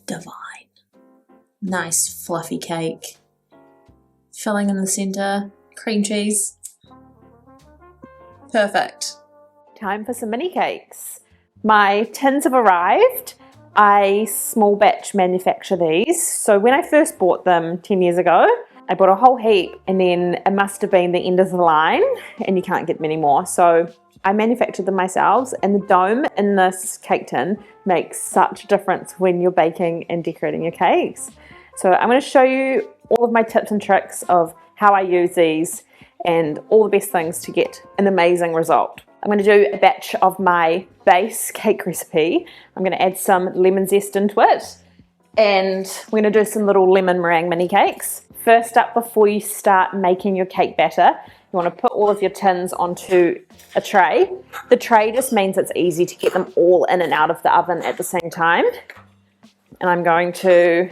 divine. Nice fluffy cake. Filling in the centre, cream cheese. Perfect. Time for some mini cakes. My tins have arrived. I small batch manufacture these. So when I first bought them 10 years ago, I bought a whole heap and then it must have been the end of the line and you can't get them anymore. So I manufactured them myself, and the dome in this cake tin makes such a difference when you're baking and decorating your cakes. So I'm going to show you all of my tips and tricks of how I use these and all the best things to get an amazing result. I'm going to do a batch of my base cake recipe. I'm going to add some lemon zest into it, and we're going to do some little lemon meringue mini cakes. First up, before you start making your cake batter, you want to put all of your tins onto a tray. The tray just means it's easy to get them all in and out of the oven at the same time. And I'm going to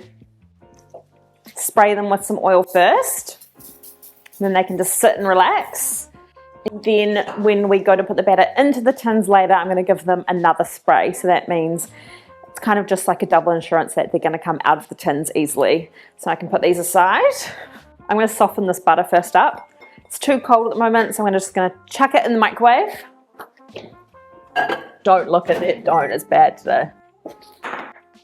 spray them with some oil first, and then they can just sit and relax. And then when we go to put the batter into the tins later, I'm going to give them another spray. So that means it's kind of just like a double insurance that they're going to come out of the tins easily. So I can put these aside. I'm going to soften this butter first up. It's too cold at the moment, so I'm just going to chuck it in the microwave. Don't look at it, don't, it's bad today.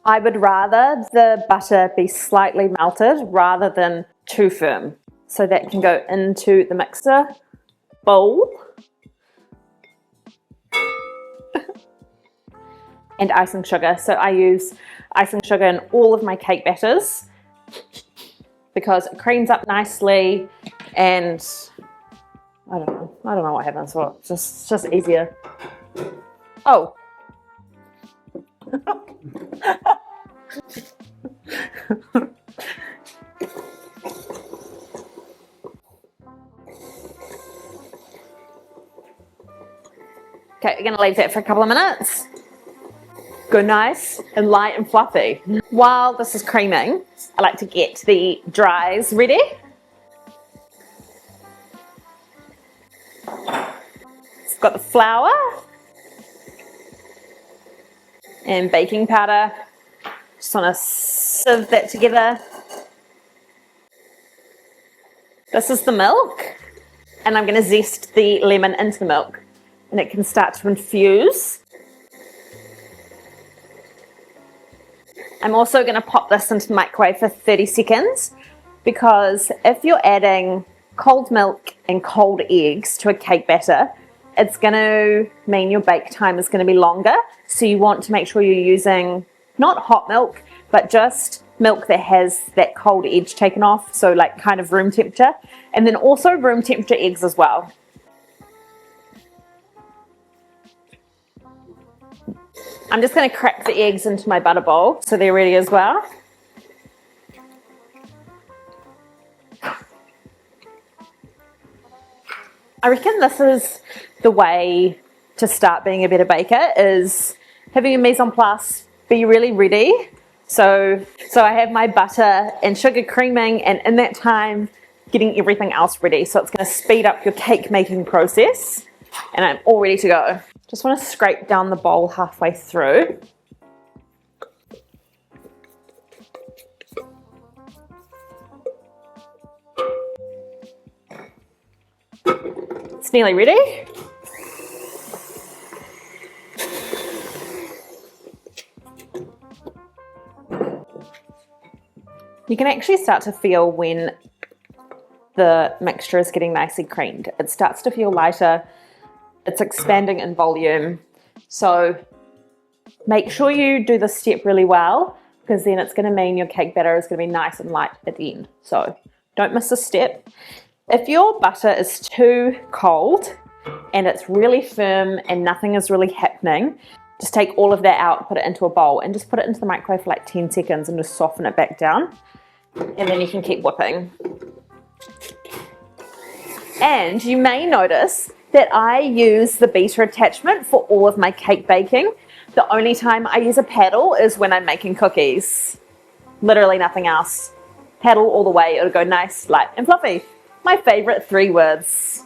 I would rather the butter be slightly melted rather than too firm. So that can go into the mixer bowl. And icing sugar. So I use icing sugar in all of my cake batters because it creams up nicely, and I don't know what happens. So it's just easier. Oh. Okay, we're gonna leave that for a couple of minutes. Go nice and light and fluffy. While this is creaming, I like to get the dries ready. It's got the flour and baking powder. Just want to sieve that together. This is the milk, and I'm going to zest the lemon into the milk, and it can start to infuse. I'm also going to pop this into the microwave for 30 seconds because if you're adding cold milk and cold eggs to a cake batter, it's going to mean your bake time is going to be longer. So you want to make sure you're using not hot milk, but just milk that has that cold edge taken off. So like kind of room temperature, and then also room temperature eggs as well. I'm just going to crack the eggs into my butter bowl so they're ready as well. I reckon this is the way to start being a better baker, is having your mise en place be really ready. So I have my butter and sugar creaming, and in that time getting everything else ready. So it's going to speed up your cake making process, and I'm all ready to go. Just want to scrape down the bowl halfway through. It's nearly ready. You can actually start to feel when the mixture is getting nicely creamed. It starts to feel lighter. It's expanding in volume. So make sure you do this step really well, because then it's going to mean your cake batter is going to be nice and light at the end. So don't miss this step. If your butter is too cold and it's really firm and nothing is really happening, just take all of that out, put it into a bowl, and just put it into the microwave for like 10 seconds and just soften it back down. And then you can keep whipping. And you may notice that I use the beater attachment for all of my cake baking. The only time I use a paddle is when I'm making cookies. Literally nothing else. Paddle all the way, it'll go nice, light and fluffy. My favorite 3 words.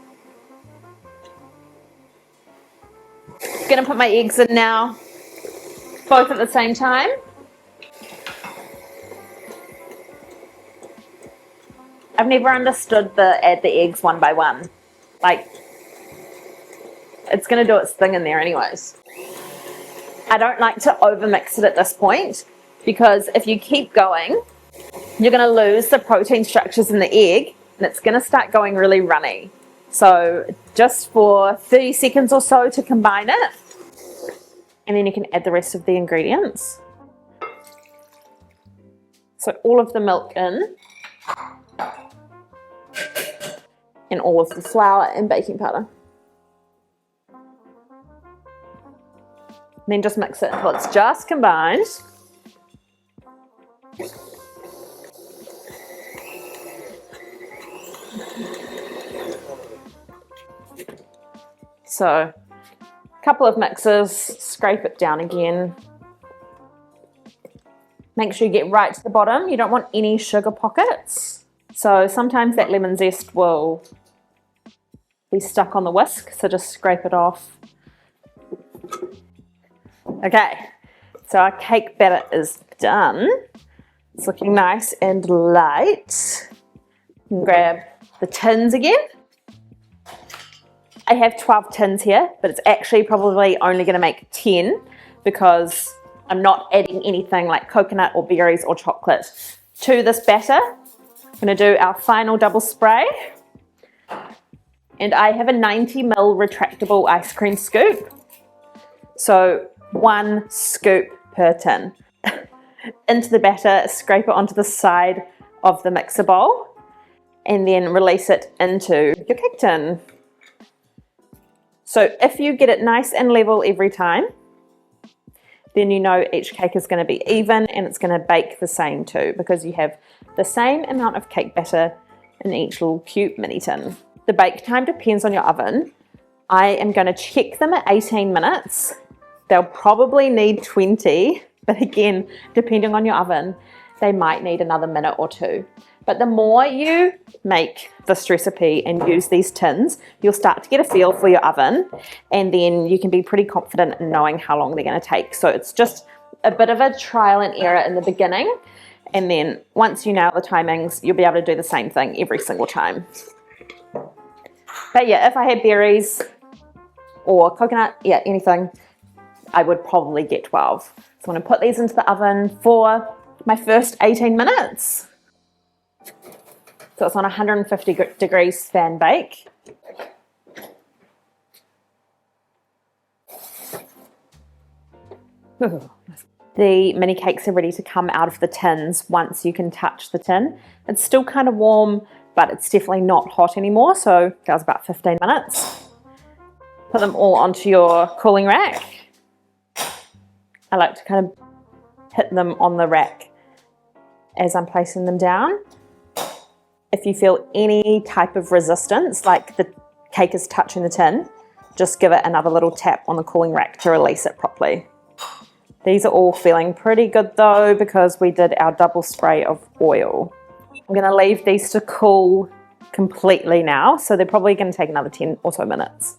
Gonna put my eggs in now, both at the same time. I've never understood the add the eggs one by one. Like, it's going to do its thing in there anyways. I don't like to overmix it at this point because if you keep going, you're going to lose the protein structures in the egg and it's going to start going really runny. So just for 30 seconds or so to combine it, and then you can add the rest of the ingredients. So all of the milk in, and all of the flour and baking powder. And then just mix it until it's just combined. So, a couple of mixes, scrape it down again. Make sure you get right to the bottom. You don't want any sugar pockets. So sometimes that lemon zest will be stuck on the whisk, so just scrape it off. Okay, so our cake batter is done. It's looking nice and light. You can grab the tins again. I have 12 tins here, but it's actually probably only going to make 10 because I'm not adding anything like coconut or berries or chocolate to this batter. I'm going to do our final double spray. And I have a 90ml retractable ice cream scoop. So 1 scoop per tin. Into the batter, scrape it onto the side of the mixer bowl, and then release it into your cake tin. So if you get it nice and level every time, then you know each cake is going to be even and it's going to bake the same too, because you have the same amount of cake batter in each little cute mini tin. The bake time depends on your oven. I am going to check them at 18 minutes. They'll probably need 20, but again, depending on your oven, they might need another minute or 2. But the more you make this recipe and use these tins, you'll start to get a feel for your oven, and then you can be pretty confident in knowing how long they're going to take. So it's just a bit of a trial and error in the beginning, and then once you nail the timings, you'll be able to do the same thing every single time. But yeah, if I had berries or coconut, yeah, anything, I would probably get 12. So I'm going to put these into the oven for my first 18 minutes. So it's on 150 degrees fan bake. The mini cakes are ready to come out of the tins once you can touch the tin. It's still kind of warm, but it's definitely not hot anymore, so that was about 15 minutes. Put them all onto your cooling rack. I like to kind of hit them on the rack as I'm placing them down. If you feel any type of resistance, like the cake is touching the tin, just give it another little tap on the cooling rack to release it properly. These are all feeling pretty good though, because we did our double spray of oil. I'm going to leave these to cool completely now, so they're probably going to take another 10 or so minutes.